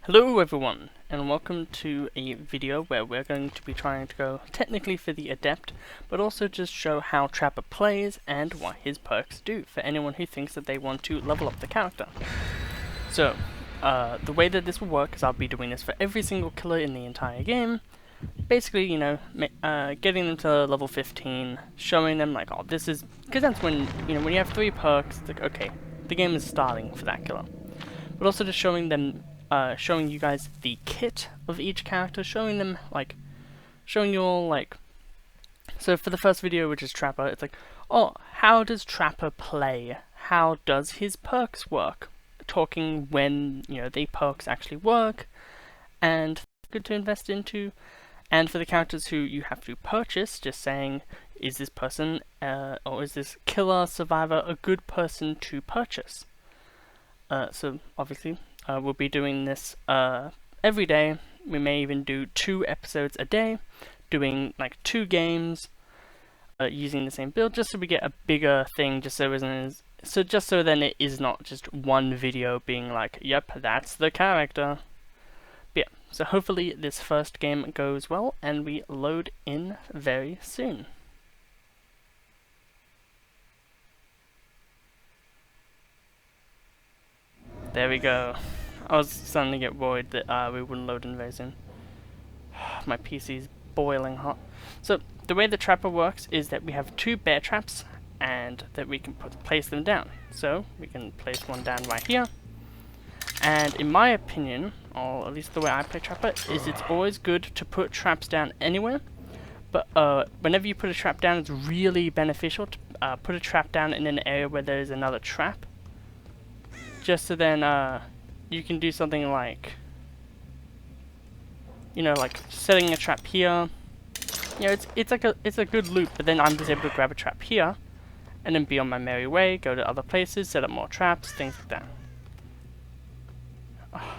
Hello everyone, and welcome to a video where we're going to be trying to go technically for the Adept, but also just show how Trapper plays and what his perks do for anyone who thinks that they want to level up the character. So, the way that this will work is I'll be doing this for every single killer in the entire game. Basically, you know, getting them to level 15, showing them like, oh, this is, because that's when, you know, when you have 3 perks, it's like, okay, the game is starting for that killer. But also just showing them, showing you guys the kit of each character, showing them, like, showing you all, like, so for the first video, which is Trapper, it's like, oh, how does Trapper play? How does his perks work? Talking when, you know, the perks actually work, and good to invest into. And for the characters who you have to purchase, just saying, is this person, or is this killer, survivor, a good person to purchase? So obviously, we'll be doing this every day. We may even do 2 episodes a day, doing like 2 games, using the same build, just so we get a bigger thing. Just so then it is not just one video being like, yep, that's the character. But yeah, so hopefully this first game goes well, and we load in very soon. There we go. I was starting to get worried that we wouldn't load in very soon. My PC's boiling hot. So the way the Trapper works is that we have 2 bear traps, and that we can place them down. So we can place one down right here. And in my opinion, or at least the way I play Trapper, is it's always good to put traps down anywhere. But whenever you put a trap down, it's really beneficial to put a trap down in an area where there is another trap. Just so then you can do something like, you know, like setting a trap here. You know, it's a good loop. But then I'm just able to grab a trap here, and then be on my merry way, go to other places, set up more traps, things like that. Oh,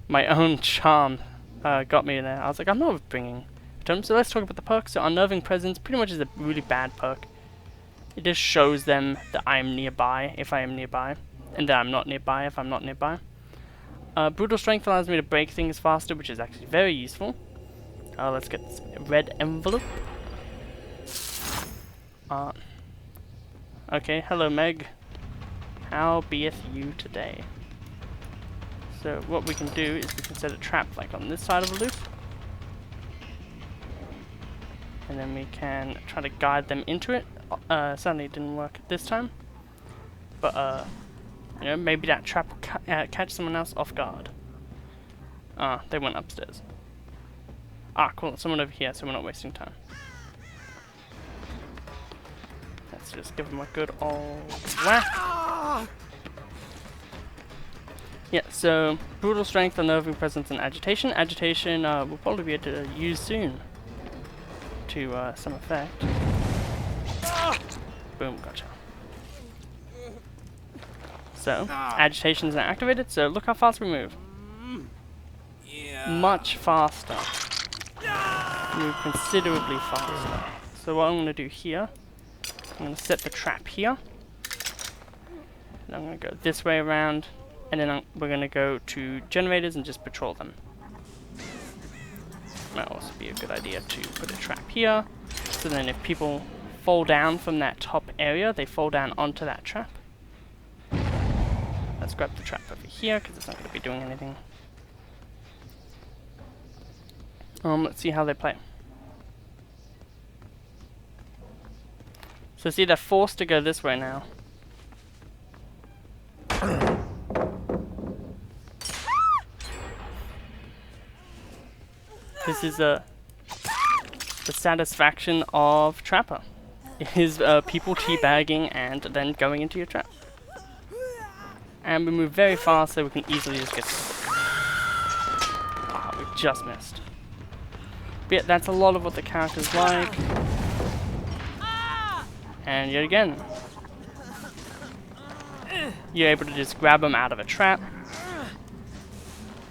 my own charm got me there. I was like, I'm not bringing items. So let's talk about the perks. So Unnerving Presence pretty much is a really bad perk. It just shows them that I'm nearby if I am nearby, and that I'm not nearby if I'm not nearby. Brutal Strength allows me to break things faster, which is actually very useful. Let's get this red envelope. Okay, hello Meg. How beeth you today? So what we can do is we can set a trap like on this side of the loop. And then we can try to guide them into it. Sadly it didn't work this time. But you know, maybe that trap will catch someone else off guard. They went upstairs. Cool, someone over here, so we're not wasting time. Let's just give them a good old whack. Yeah, so Brutal Strength, Unnerving Presence, and Agitation. Agitation we'll probably be able to use soon to some effect. Boom, gotcha. So, Agitation is now activated, so look how fast we move. Much faster. Move considerably faster. So what I'm going to do here, I'm going to set the trap here. And I'm going to go this way around, and then we're going to go to generators and just patrol them. Might also be a good idea to put a trap here, so then if people fall down from that top area, they fall down onto that trap. Let's grab the trap over here, because it's not going to be doing anything. Let's see how they play. So see, they're forced to go this way now. This is the satisfaction of Trapper. It is people teabagging and then going into your trap. And we move very fast, so we can easily just get... we just missed. But yeah, that's a lot of what the character's like. And yet again, you're able to just grab them out of a trap,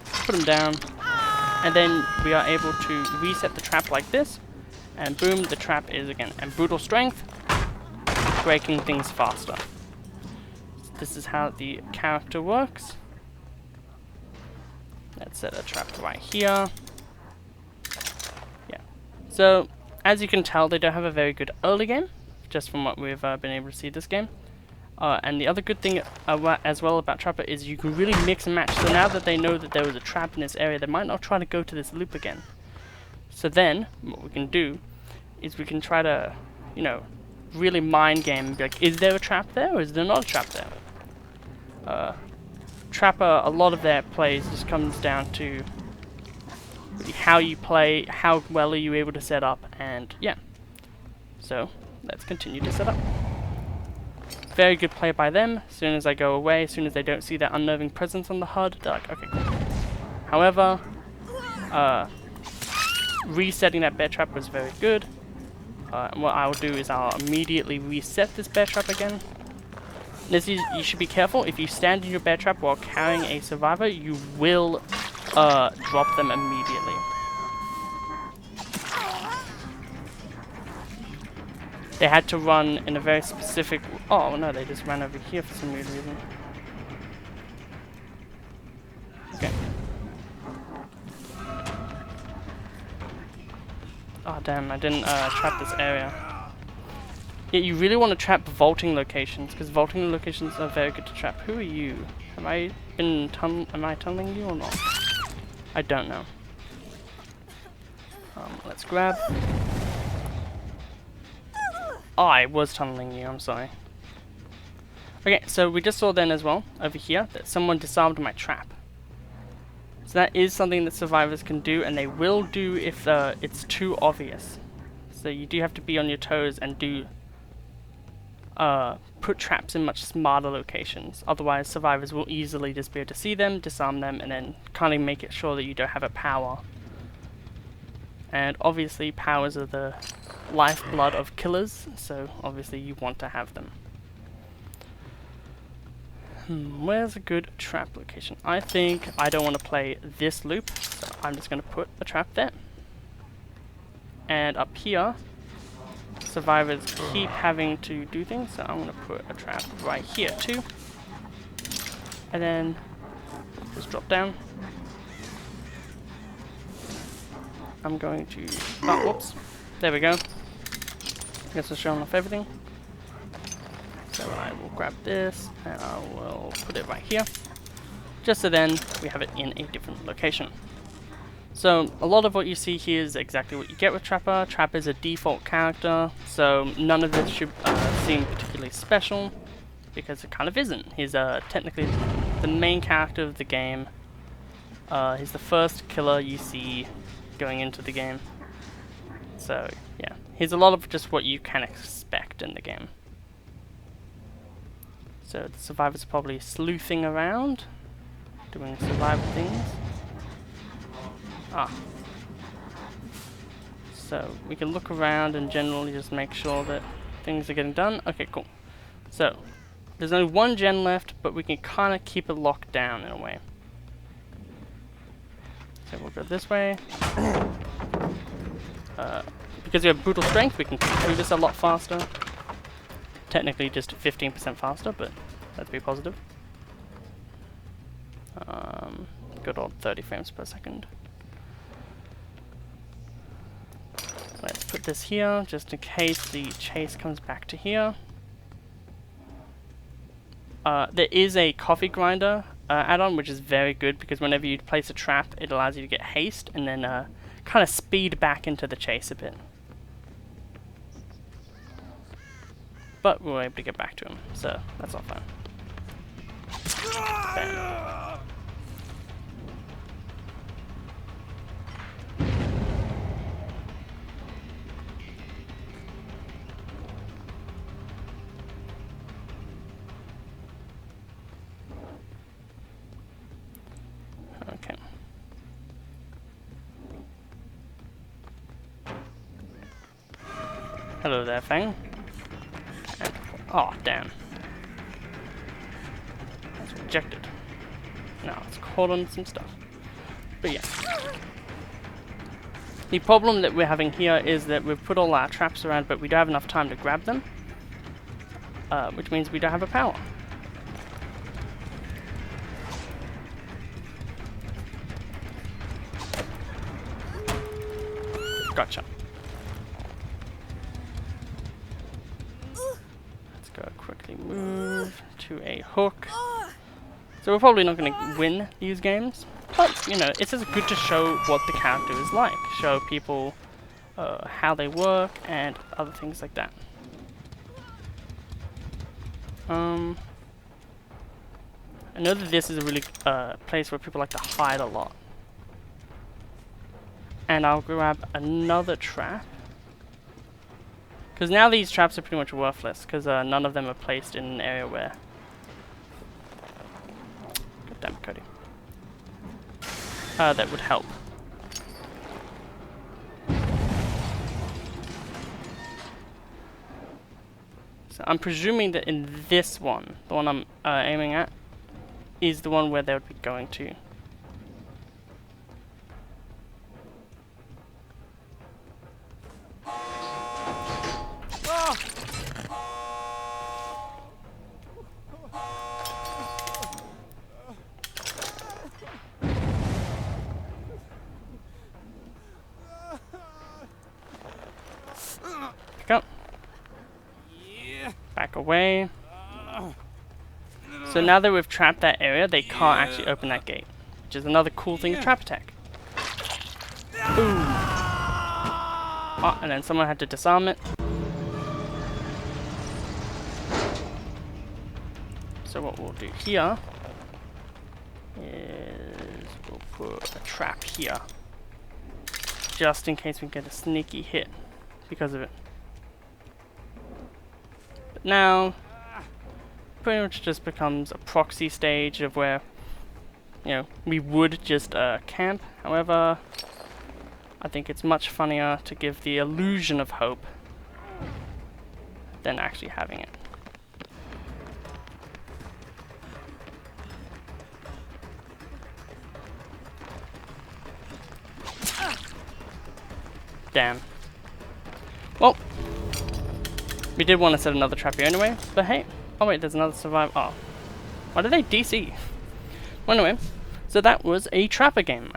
put them down, and then we are able to reset the trap like this, and boom, the trap is again. And Brutal Strength, breaking things faster. This is how the character works. Let's set a trap right here. Yeah. So, as you can tell, they don't have a very good early game, just from what we've been able to see this game. And the other good thing as well about Trapper is you can really mix and match. So now that they know that there was a trap in this area, they might not try to go to this loop again. So then, what we can do is we can try to, you know, really mind game and be like, is there a trap there or is there not a trap there? Trapper, a lot of their plays just comes down to really how you play, how well are you able to set up, and yeah. So, let's continue to set up. Very good play by them. As soon as I go away, as soon as they don't see that unnerving presence on the HUD, they're like, okay, cool. However, resetting that bear trap was very good. And what I'll do is I'll immediately reset this bear trap again. This is, you should be careful. If you stand in your bear trap while carrying a survivor, you will drop them immediately. They had to run in a very specific... Oh no, they just ran over here for some weird reason. Okay. Oh damn, I didn't trap this area. Yeah, you really want to trap vaulting locations, because vaulting locations are very good to trap. Who are you? Am I tunneling you or not? I don't know. Let's grab. Oh, I was tunneling you, I'm sorry. Okay, so we just saw then as well, over here, that someone disarmed my trap. So that is something that survivors can do, and they will do if it's too obvious. So you do have to be on your toes and do put traps in much smarter locations. Otherwise, survivors will easily just be able to see them, disarm them, and then kind of make it sure that you don't have a power. And obviously, powers are the lifeblood of killers, so obviously you want to have them. Where's a good trap location? I think I don't want to play this loop, so I'm just going to put a trap there. And up here, survivors keep having to do things, so I'm going to put a trap right here too. And then just drop down. I'm going to... Oh, whoops. There we go. Guess we're showing off everything. So I will grab this, and I will put it right here. Just so then we have it in a different location. So a lot of what you see here is exactly what you get with Trapper. Trapper is a default character, so none of this should seem particularly special, because it kind of isn't. He's technically the main character of the game. He's the first killer you see going into the game. So yeah, he's a lot of just what you can expect in the game. So the survivors are probably sleuthing around, doing survival things. Ah. So we can look around and generally just make sure that things are getting done. Okay, cool. So there's only one gen left, but we can kind of keep it locked down in a way. So we'll go this way. Because we have brutal strength, we can get through this a lot faster. Technically just 15% faster, but that'd be positive. Good old 30 frames per second. Let's put this here, just in case the chase comes back to here. There is a coffee grinder add-on, which is very good, because whenever you place a trap, it allows you to get haste, and then kind of speed back into the chase a bit. But we were able to get back to him, so that's all fine. Bam. Okay. Hello there, Fang. Oh, damn. That's rejected. Now it's caught on some stuff. But yeah. The problem that we're having here is that we've put all our traps around, but we don't have enough time to grab them. Which means we don't have a power. Gotcha. Let's go quickly move to a hook. So we're probably not going to win these games, but, you know, it's just good to show what the character is like. Show people how they work and other things like that. I know that this is a really place where people like to hide a lot. And I'll grab another trap. Because now these traps are pretty much worthless, because none of them are placed in an area where... God damn it, Cody. That would help. So I'm presuming that in this one, the one I'm aiming at, is the one where they would be going to. Pick up. Back away. So now that we've trapped that area, they can't actually open that gate. Which is another cool thing of trap attack. Boom! Oh, and then someone had to disarm it. So what we'll do here is we'll put a trap here. Just in case we get a sneaky hit because of it. But now, pretty much just becomes a proxy stage of where, you know, we would just camp. However, I think it's much funnier to give the illusion of hope than actually having it. Damn. Well, we did want to set another trap here anyway, but hey. Oh wait, there's another survivor. Oh. Why did they DC? Well, anyway, so that was a trapper game.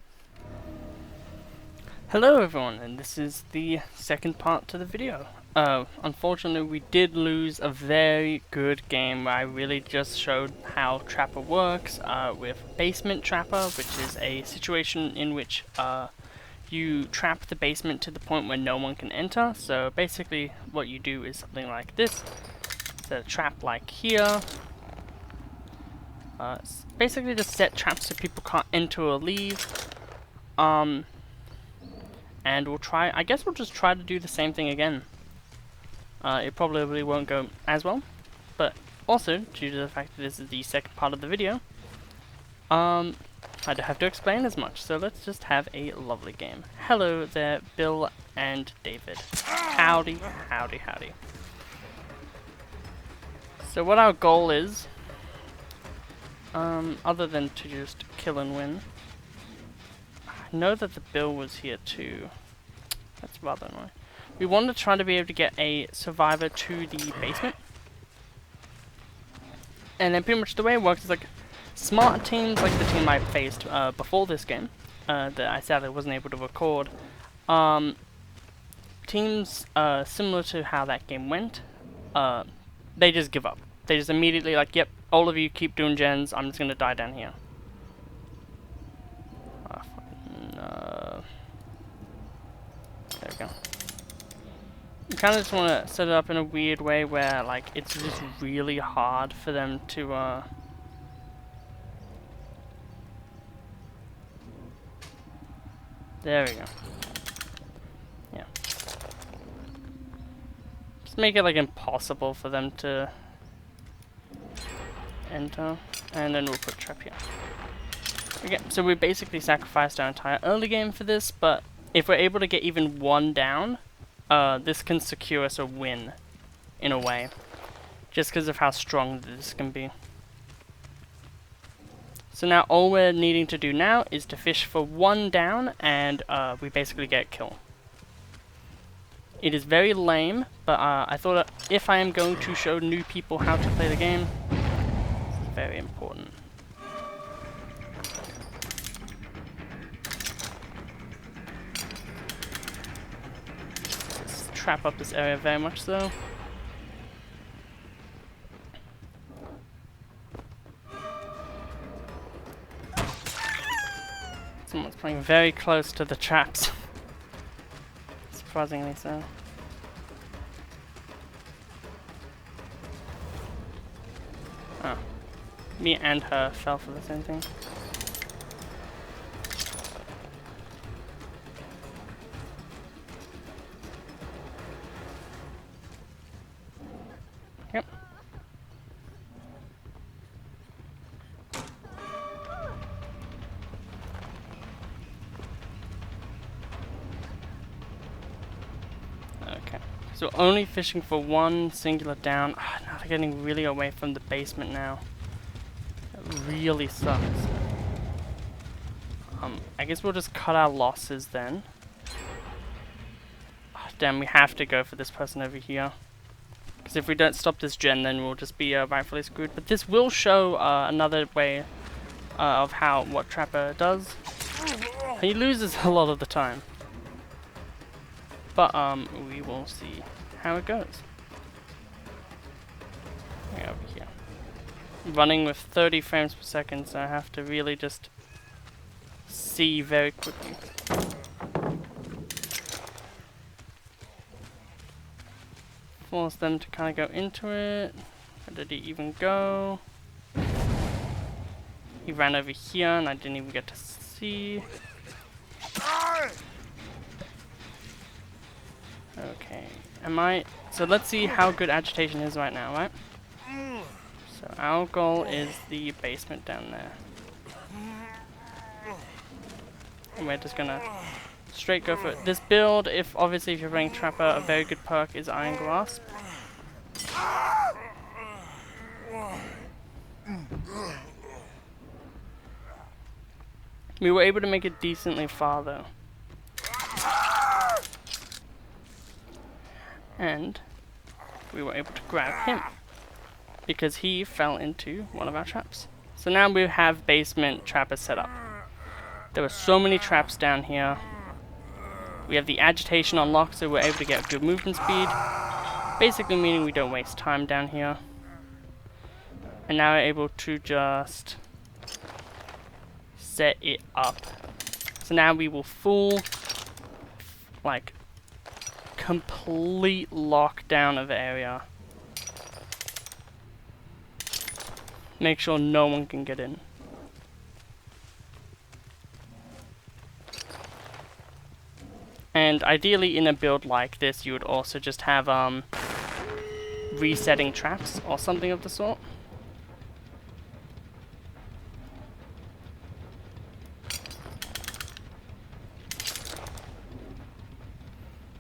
Hello everyone, and this is the second part to the video. Unfortunately, we did lose a very good game where I really just showed how Trapper works with Basement Trapper, which is a situation in which you trap the basement to the point where no one can enter. So basically what you do is something like this. Set a trap like here. Basically just set traps so people can't enter or leave. And we'll try, I guess we'll just try to do the same thing again. It probably won't go as well, but also, due to the fact that this is the second part of the video, I don't have to explain as much, so let's just have a lovely game. Hello there, Bill and David. Howdy, howdy, howdy. So what our goal is, other than to just kill and win, I know that the Bill was here too. That's rather annoying. We want to try to be able to get a survivor to the basement. And then pretty much the way it works is like smarter teams, like the team I faced before this game, that I sadly wasn't able to record. Teams similar to how that game went, they just give up. They just immediately like, yep, all of you keep doing gens, I'm just gonna die down here. There we go. You kind of just want to set it up in a weird way where like it's just really hard for them to there we go. Yeah. Just make it like impossible for them to enter, and then we'll put trap here. Okay, so we basically sacrificed our entire early game for this, but if we're able to get even one down, this can secure us a win, in a way, just because of how strong this can be. So now all we're needing to do now is to fish for one down, and we basically get a kill. It is very lame, but I thought if I am going to show new people how to play the game, this is very important. trap up this area very much so. Someone's playing very close to the traps. Surprisingly so. Oh. Me and her fell for the same thing. Yep. Okay. So only fishing for one singular down. Now they're getting really away from the basement now. That really sucks. I guess we'll just cut our losses then. Damn, we have to go for this person over here. Because if we don't stop this gen, then we'll just be rightfully screwed. But this will show another way of what Trapper does. He loses a lot of the time. But we will see how it goes. Okay, over here. Running with 30 frames per second, so I have to really just see very quickly. Force them to kind of go into it. Where did he even go? He ran over here and I didn't even get to see. Okay, so let's see how good agitation is right now, right? So our goal is the basement down there. And we're just gonna straight go for it. This build, obviously if you're running Trapper, a very good perk is Iron Grasp. We were able to make it decently far though. And we were able to grab him because he fell into one of our traps. So now we have basement Trapper set up. There were so many traps down here. We have the agitation unlocked, so we're able to get good movement speed. Basically meaning we don't waste time down here. And now we're able to just set it up. So now we will full, like, complete lockdown of area. Make sure no one can get in. And ideally in a build like this you would also just have resetting traps or something of the sort.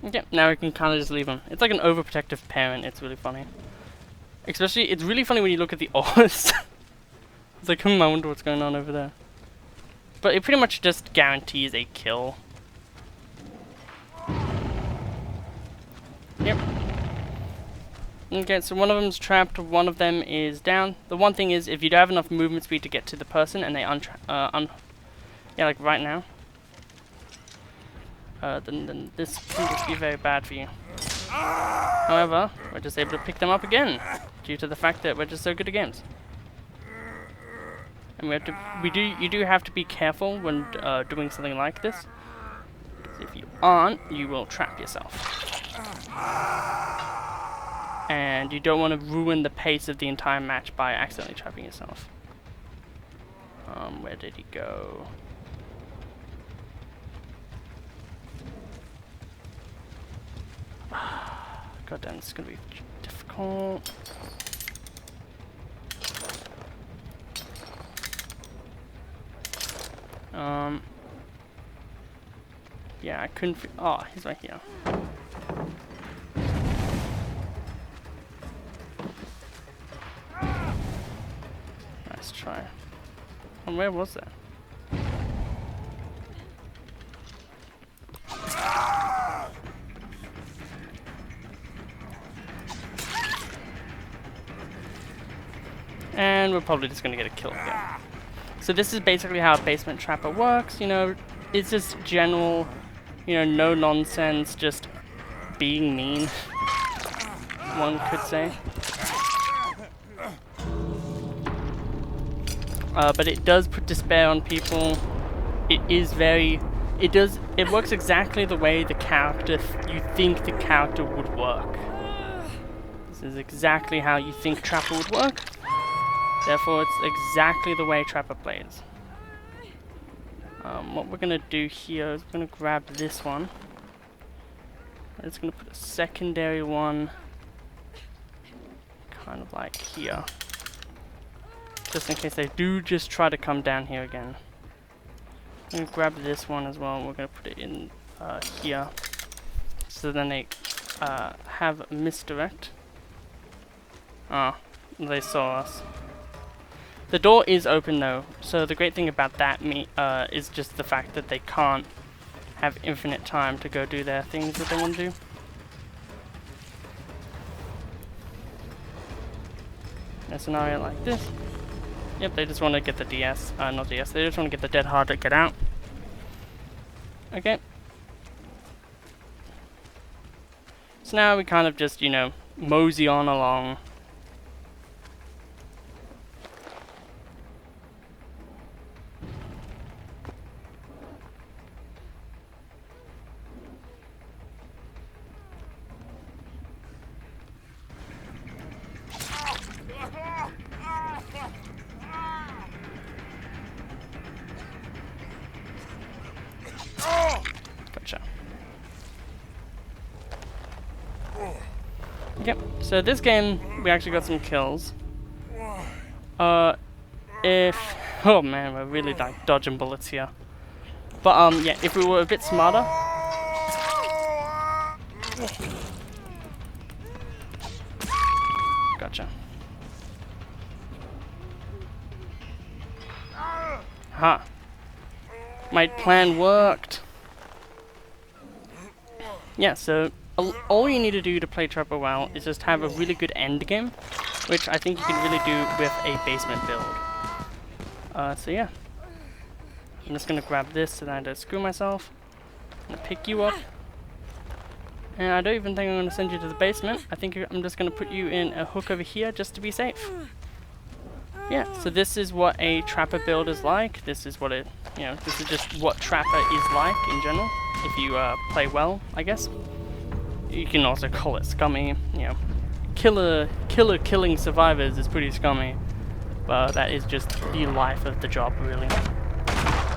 Yep, now we can kind of just leave them. It's like an overprotective parent, it's really funny. Especially, it's really funny when you look at the ores. It's like, I wonder what's going on over there. But it pretty much just guarantees a kill. Yep. Okay, so one of them's trapped, one of them is down. The one thing is, if you don't have enough movement speed to get to the person and they yeah, like right now, then this can just be very bad for you. However, we're just able to pick them up again, due to the fact that we're just so good at games. And you do have to be careful when doing something like this. If you aren't, you will trap yourself. And you don't want to ruin the pace of the entire match by accidentally trapping yourself. Where did he go? God damn, this is gonna be difficult. Yeah, I couldn't. Oh, he's right here. Nice try. And where was that? And we're probably just gonna get a kill here. So this is basically how a basement trapper works, you know, it's just general, you know, no nonsense, just being mean, one could say. But it does put despair on people. It works exactly the way the character, you think the character would work. This is exactly how you think Trapper would work. Therefore, it's exactly the way Trapper plays. What we're gonna do here is we're gonna grab this one. I'm just gonna put a secondary one kind of like here. Just in case they do just try to come down here again. I'm gonna grab this one as well, and we're gonna put it in here. So then they have a misdirect. Ah, they saw us. The door is open though, so the great thing about that is just the fact that they can't have infinite time to go do their things that they want to do. In a scenario like this. Yep, they just want to get the DS, not DS, they just want to get the dead hard to get out. Okay. So now we kind of just, you know, mosey on along. Gotcha. Yep, so this game, we actually got some kills. Oh man, we're really like dodging bullets here. But yeah, if we were a bit smarter. Gotcha. Ha. My plan worked. Yeah, so all you need to do to play Trapper well is just have a really good end game, which I think you can really do with a basement build. So yeah. I'm just gonna grab this so that I don't screw myself. I'm gonna pick you up. And I don't even think I'm gonna send you to the basement. I think I'm just gonna put you in a hook over here just to be safe. Yeah, so this is what a Trapper build is like. This is what it, you know, this is just what Trapper is like in general. If you play well, I guess. You can also call it scummy, you know. Killer killing survivors is pretty scummy. But that is just the life of the job, really.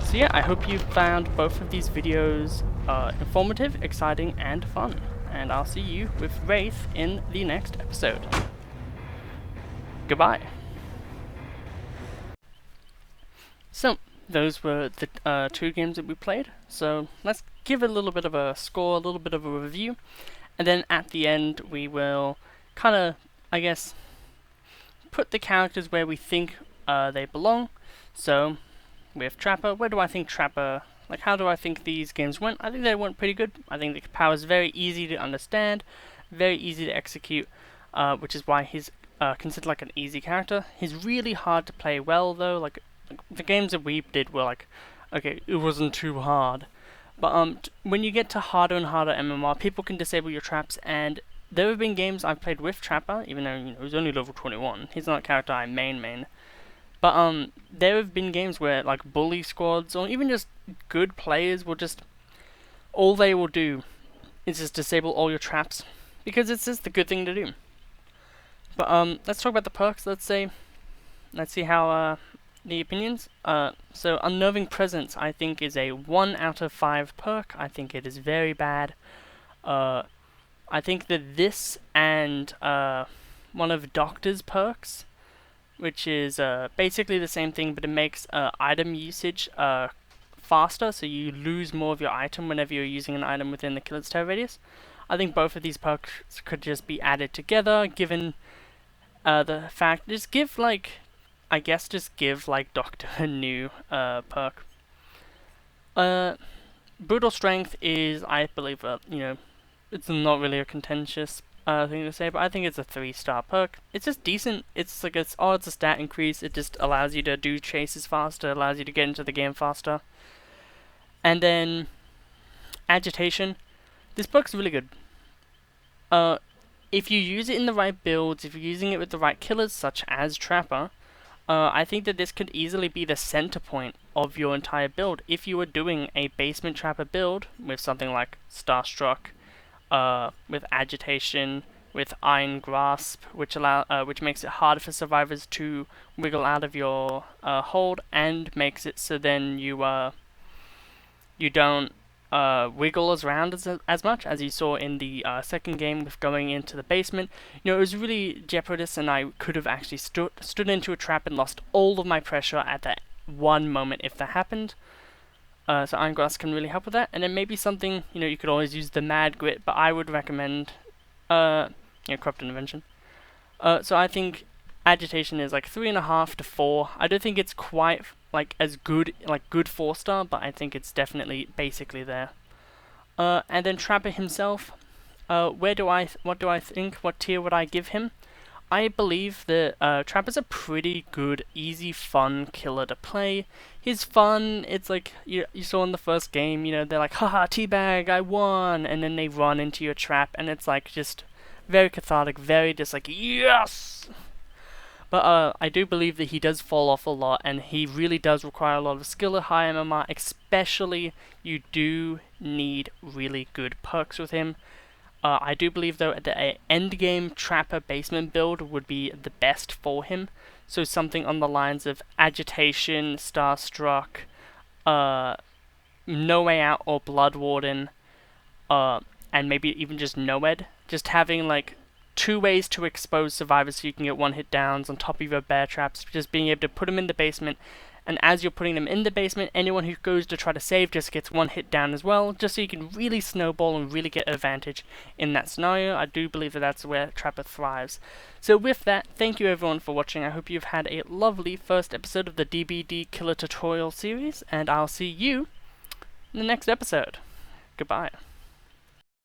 So yeah, I hope you found both of these videos informative, exciting, and fun. And I'll see you with Wraith in the next episode. Goodbye. So, those were the 2 games that we played. So, let's give it a little bit of a score, a little bit of a review. And then at the end, we will kind of, I guess, put the characters where we think they belong. So, with Trapper, where do I think Trapper, like how do I think these games went? I think they went pretty good. I think the power is very easy to understand, very easy to execute, which is why he's considered like an easy character. He's really hard to play well though, like the games that we did were like, okay, it wasn't too hard. But when you get to harder and harder MMR, people can disable your traps, and there have been games I've played with Trapper, even though, you know, he's only level 21. He's not a character I main. But there have been games where like bully squads or even just good players will just, all they will do is just disable all your traps because it's just the good thing to do. But let's talk about the perks. Let's see how the opinions. So Unnerving Presence I think is a 1 out of 5 perk. I think it is very bad. I think that this and one of Doctor's perks, which is basically the same thing, but it makes item usage faster, so you lose more of your item whenever you're using an item within the killer's terror radius. I think both of these perks could just be added together, given the fact, just give like Doctor a new perk. Brutal Strength is, I believe, you know, it's not really a contentious thing to say, but I think it's a 3-star perk. It's just decent. It's like it's a stat increase. It just allows you to do chases faster, allows you to get into the game faster. And then Agitation. This perk's really good. If you use it in the right builds, if you're using it with the right killers, such as Trapper, I think that this could easily be the center point of your entire build. If you were doing a basement Trapper build with something like Starstruck, with Agitation, with Iron Grasp, which makes it harder for survivors to wiggle out of your hold, and makes it so then you don't wiggle around as much as you saw in the second game with going into the basement. You know, it was really jeopardous, and I could have actually stood into a trap and lost all of my pressure at that one moment if that happened. So Iron Grasp can really help with that. And then maybe something, you know, you could always use the Mad Grit, but I would recommend, Corrupt Intervention. So I think Agitation is like 3.5 to 4. I don't think it's quite like as good, like good 4-star, but I think it's definitely basically there. And then Trapper himself, what do I think? What tier would I give him? I believe that Trapper's a pretty good, easy, fun killer to play. He's fun. It's like you saw in the first game. You know, they're like, haha, teabag, I won, and then they run into your trap, and it's like just very cathartic, very just like yes. But I do believe that he does fall off a lot, and he really does require a lot of skill at high MMR, especially you do need really good perks with him. I do believe, though, that an endgame Trapper basement build would be the best for him. So something on the lines of Agitation, Starstruck, No Way Out or Blood Warden, and maybe even just Noed. Just having, like, 2 ways to expose survivors so you can get one-hit downs on top of your bear traps. Just being able to put them in the basement, and as you're putting them in the basement, anyone who goes to try to save just gets 1 hit down as well, just so you can really snowball and really get advantage in that scenario. I do believe that that's where Trapper thrives. So with that, thank you everyone for watching. I hope you've had a lovely first episode of the DBD Killer Tutorial series, and I'll see you in the next episode. Goodbye.